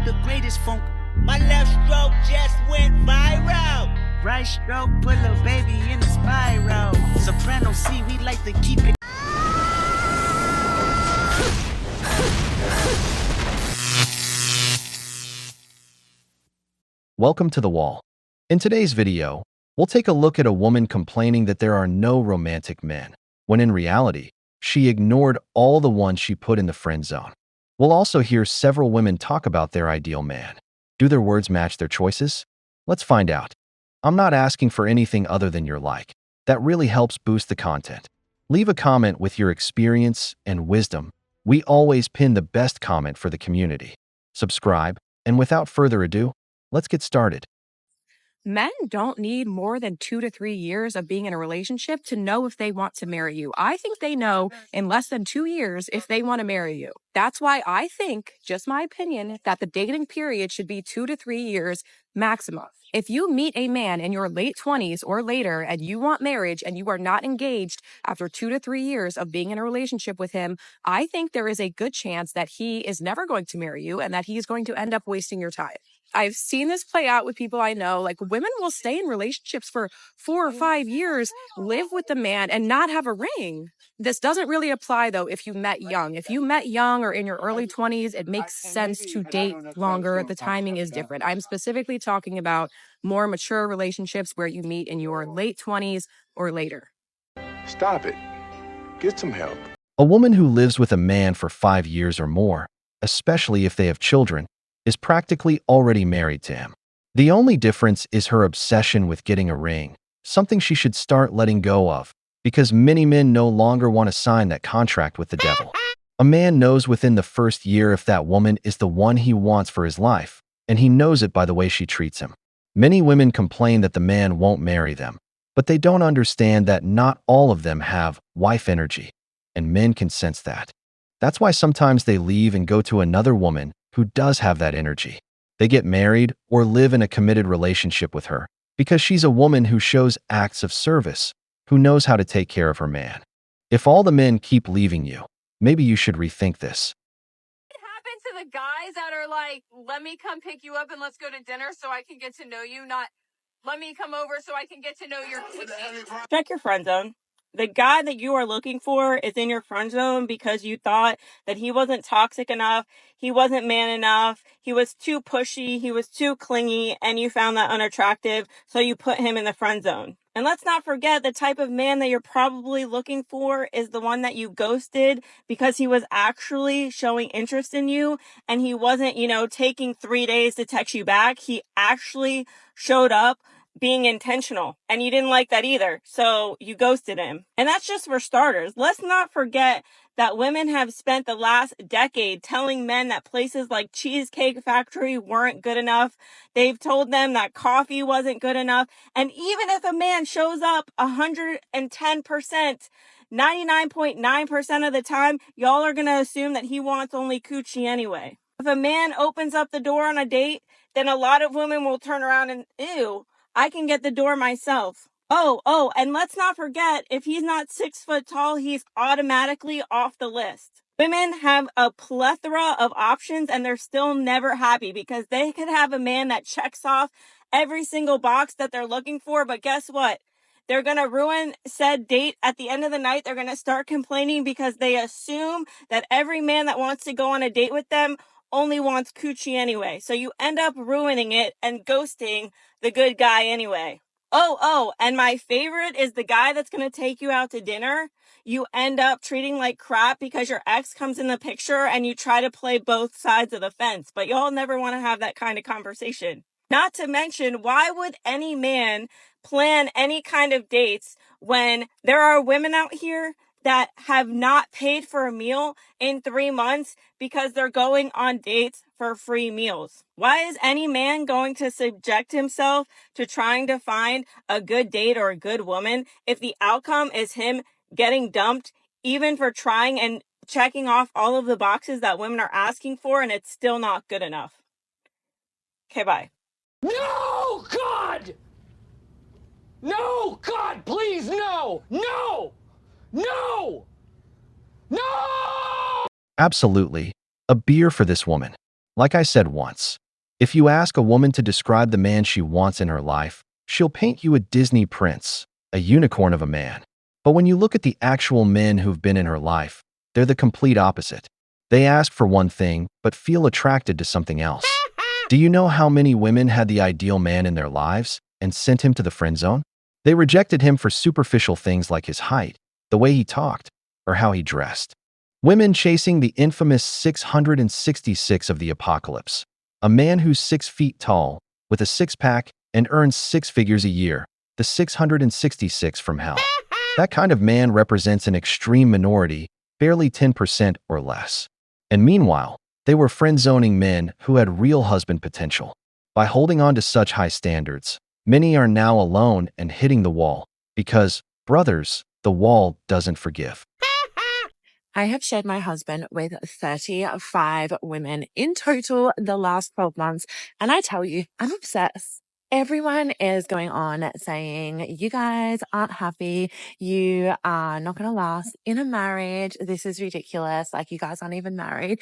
the greatest funk. My left stroke just went viral. Right stroke put a baby in a spiral. Soprano C, we like to keep it. Welcome to The Wall. In today's video, we'll take a look at a woman complaining that there are no romantic men, when in reality, she ignored all the ones she put in the friend zone. We'll also hear several women talk about their ideal man. Do their words match their choices? Let's find out. I'm not asking for anything other than your like. That really helps boost the content. Leave a comment with your experience and wisdom. We always pin the best comment for the community. Subscribe, and without further ado, let's get started. Men don't need more than 2 to 3 years of being in a relationship to know if they want to marry you. I think they know in less than 2 years if they want to marry you. That's why I think, just my opinion, that the dating period should be 2 to 3 years maximum. If you meet a man in your late 20s or later and you want marriage and you are not engaged after 2 to 3 years of being in a relationship with him, I think there is a good chance that he is never going to marry you and that he's going to end up wasting your time. I've seen this play out with people I know. Like, women will stay in relationships for 4 or 5 years, live with the man, and not have a ring. This doesn't really apply, though, if you met young. If you met young or in your early 20s, it makes sense to date longer. The timing is different. I'm specifically talking about more mature relationships where you meet in your late 20s or later. Stop it. Get some help. A woman who lives with a man for 5 years or more, especially if they have children, is practically already married to him. The only difference is her obsession with getting a ring, something she should start letting go of, because many men no longer want to sign that contract with the devil. A man knows within the first year if that woman is the one he wants for his life, and he knows it by the way she treats him. Many women complain that the man won't marry them, but they don't understand that not all of them have wife energy, and men can sense that. That's why sometimes they leave and go to another woman who does have that energy. They get married or live in a committed relationship with her because she's a woman who shows acts of service, who knows how to take care of her man. If all the men keep leaving you, maybe you should rethink this. What happened to the guys that are like, let me come pick you up and let's go to dinner so I can get to know you, not let me come over so I can get to know your kids? Check your friend zone. The guy that you are looking for is in your friend zone because you thought that he wasn't toxic enough, he wasn't man enough, he was too pushy, he was too clingy, and you found that unattractive, so you put him in the friend zone. And let's not forget, the type of man that you're probably looking for is the one that you ghosted because he was actually showing interest in you and he wasn't, taking 3 days to text you back. He actually showed up being intentional, and you didn't like that either, so you ghosted him. And that's just for starters. Let's not forget that women have spent the last decade telling men that places like Cheesecake Factory weren't good enough. They've told them that coffee wasn't good enough. And even if a man shows up 110%, 99.9% of the time, y'all are going to assume that he wants only coochie anyway. If a man opens up the door on a date, then a lot of women will turn around and, ew, I can get the door myself. Oh, and let's not forget, if he's not 6 foot tall, he's automatically off the list. Women have a plethora of options and they're still never happy because they could have a man that checks off every single box that they're looking for, but guess what? They're going to ruin said date. At the end of the night, they're going to start complaining because they assume that every man that wants to go on a date with them only wants coochie anyway. So you end up ruining it and ghosting the good guy anyway. Oh, and my favorite is the guy that's going to take you out to dinner. You end up treating like crap because your ex comes in the picture and you try to play both sides of the fence, but y'all never want to have that kind of conversation. Not to mention, why would any man plan any kind of dates when there are women out here that have not paid for a meal in 3 months because they're going on dates for free meals? Why is any man going to subject himself to trying to find a good date or a good woman if the outcome is him getting dumped, even for trying and checking off all of the boxes that women are asking for, and it's still not good enough? Okay, bye. No, God! No, God, please, no! No! No! No! Absolutely. A beer for this woman. Like I said once, if you ask a woman to describe the man she wants in her life, she'll paint you a Disney prince, a unicorn of a man. But when you look at the actual men who've been in her life, they're the complete opposite. They ask for one thing, but feel attracted to something else. Do you know how many women had the ideal man in their lives and sent him to the friend zone? They rejected him for superficial things like his height, the way he talked, or how he dressed. Women chasing the infamous 666 of the apocalypse, a man who's 6 feet tall, with a six-pack, and earns 6 figures a year, the 666 from hell. That kind of man represents an extreme minority, barely 10% or less. And meanwhile, they were friend-zoning men who had real husband potential. By holding on to such high standards, many are now alone and hitting the wall because, brothers, the wall doesn't forgive. I have shared my husband with 35 women in total the last 12 months. And I tell you, I'm obsessed. Everyone is going on saying, you guys aren't happy. You are not going to last in a marriage. This is ridiculous. Like, you guys aren't even married.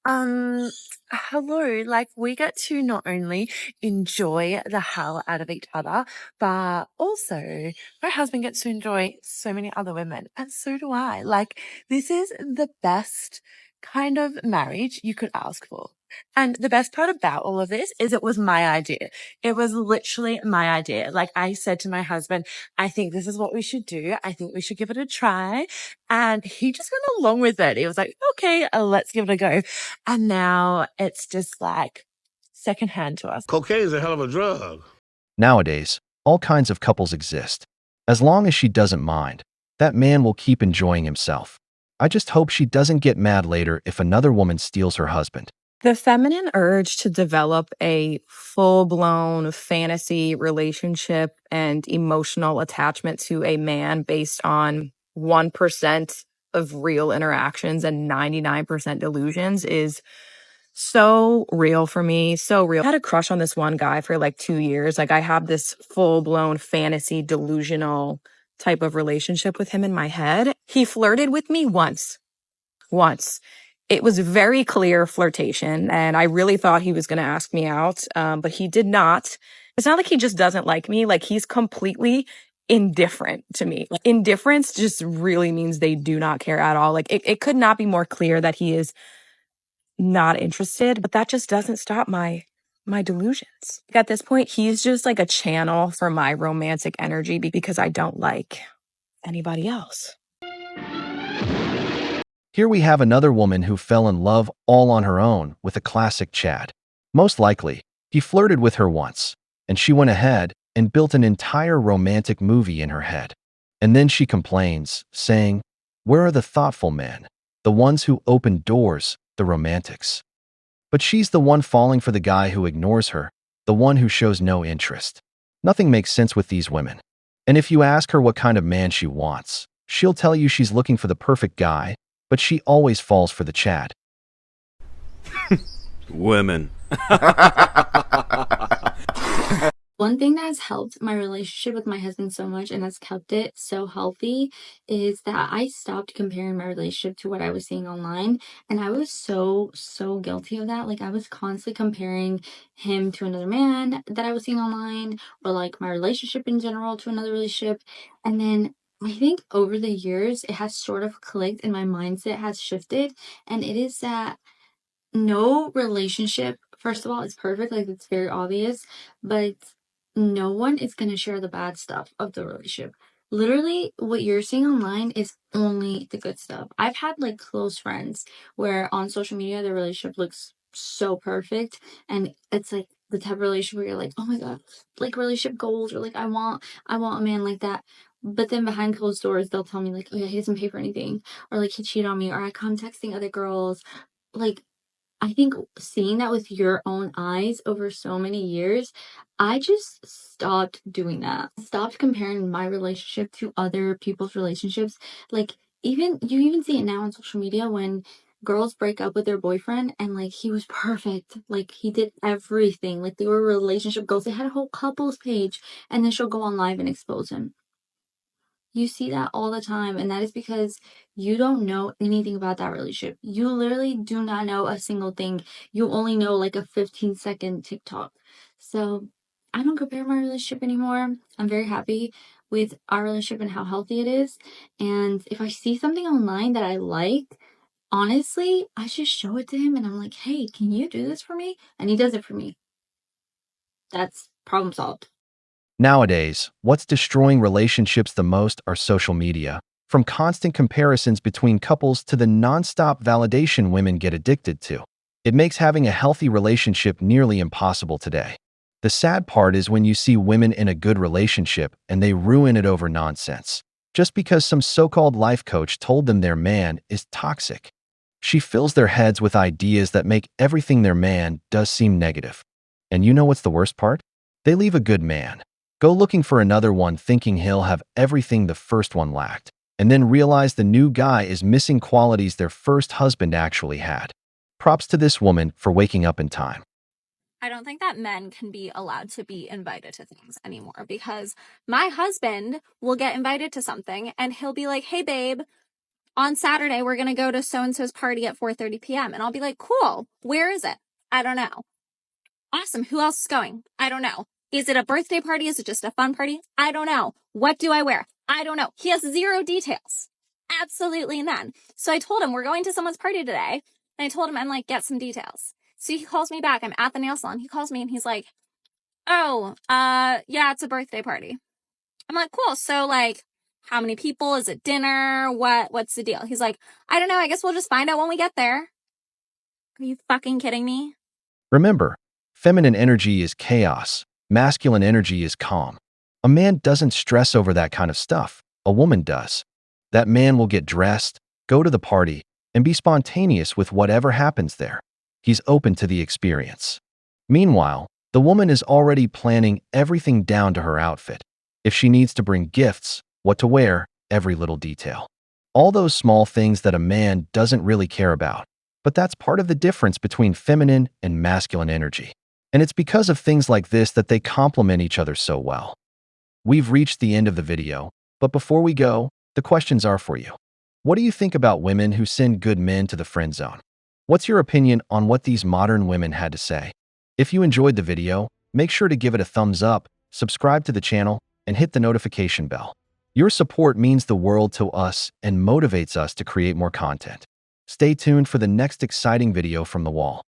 Hello. Like, we get to not only enjoy the hell out of each other, but also my husband gets to enjoy so many other women. And so do I. Like, this is the best kind of marriage you could ask for. And the best part about all of this is it was my idea. It was literally my idea. Like, I said to my husband, I think this is what we should do. I think we should give it a try. And he just went along with it. He was like, okay, let's give it a go. And now it's just like secondhand to us. Cocaine is a hell of a drug. Nowadays, all kinds of couples exist. As long as she doesn't mind, that man will keep enjoying himself. I just hope she doesn't get mad later if another woman steals her husband. The feminine urge to develop a full-blown fantasy relationship and emotional attachment to a man based on 1% of real interactions and 99% delusions is so real for me. So real. I had a crush on this one guy for like 2 years. Like, I have this full-blown fantasy delusional type of relationship with him in my head. He flirted with me once. It was very clear flirtation, and I really thought he was going to ask me out, but he did not. It's not like he just doesn't like me. Like, he's completely indifferent to me. Like, indifference just really means they do not care at all. Like, it could not be more clear that he is not interested, but that just doesn't stop my delusions. Like, at this point, he's just like a channel for my romantic energy because I don't like anybody else. Here we have another woman who fell in love all on her own with a classic Chad. Most likely, he flirted with her once, and she went ahead and built an entire romantic movie in her head. And then she complains, saying, "Where are the thoughtful men? The ones who open doors, the romantics." But she's the one falling for the guy who ignores her, the one who shows no interest. Nothing makes sense with these women. And if you ask her what kind of man she wants, she'll tell you she's looking for the perfect guy, but she always falls for the Chad. Women. One thing that has helped my relationship with my husband so much and has kept it so healthy is that I stopped comparing my relationship to what I was seeing online. And I was so guilty of that. Like, I was constantly comparing him to another man that I was seeing online, or like my relationship in general to another relationship. And then I think over the years, it has sort of clicked and my mindset has shifted. And it is that no relationship, first of all, is perfect. Like, it's very obvious, but no one is going to share the bad stuff of the relationship. Literally, what you're seeing online is only the good stuff. I've had like close friends where on social media the relationship looks so perfect, and it's like the type of relationship where you're like, oh my god, like relationship goals, or like I want a man like that. But then behind closed doors, they'll tell me like, oh yeah, he doesn't pay for anything, or like he cheated on me, or I caught him texting other girls. Like, I think seeing that with your own eyes over so many years, I just stopped doing that. Stopped comparing my relationship to other people's relationships. Like, you even see it now on social media when girls break up with their boyfriend and like he was perfect. Like, he did everything. Like, they were relationship goals. They had a whole couples page, and then she'll go on live and expose him. You see that all the time, and that is because you don't know anything about that relationship. You literally do not know a single thing. You only know like a 15-second TikTok. So I don't compare my relationship anymore. I'm very happy with our relationship and how healthy it is. And if I see something online that I like, honestly, I just show it to him and I'm like, hey, can you do this for me? And he does it for me. That's problem solved. Nowadays, what's destroying relationships the most are social media. From constant comparisons between couples to the nonstop validation women get addicted to. It makes having a healthy relationship nearly impossible today. The sad part is when you see women in a good relationship and they ruin it over nonsense. Just because some so-called life coach told them their man is toxic. She fills their heads with ideas that make everything their man does seem negative. And you know what's the worst part? They leave a good man. Go looking for another one thinking he'll have everything the first one lacked, and then realize the new guy is missing qualities their first husband actually had. Props to this woman for waking up in time. I don't think that men can be allowed to be invited to things anymore because my husband will get invited to something and he'll be like, hey, babe, on Saturday, we're going to go to so-and-so's party at 4:30 p.m. And I'll be like, cool. Where is it? I don't know. Awesome. Who else is going? I don't know. Is it a birthday party? Is it just a fun party? I don't know. What do I wear? I don't know. He has zero details. Absolutely none. So I told him we're going to someone's party today. And I told him I'm like, get some details. So he calls me back. I'm at the nail salon. He calls me and he's like, oh, yeah, it's a birthday party. I'm like, cool. So like, how many people? Is it dinner? What's the deal? He's like, I don't know. I guess we'll just find out when we get there. Are you fucking kidding me? Remember, feminine energy is chaos. Masculine energy is calm. A man doesn't stress over that kind of stuff. A woman does. That man will get dressed, go to the party, and be spontaneous with whatever happens there. He's open to the experience. Meanwhile, the woman is already planning everything down to her outfit. If she needs to bring gifts, what to wear, every little detail. All those small things that a man doesn't really care about. But that's part of the difference between feminine and masculine energy. And it's because of things like this that they complement each other so well. We've reached the end of the video, but before we go, the questions are for you. What do you think about women who send good men to the friend zone? What's your opinion on what these modern women had to say? If you enjoyed the video, make sure to give it a thumbs up, subscribe to the channel, and hit the notification bell. Your support means the world to us and motivates us to create more content. Stay tuned for the next exciting video from the wall.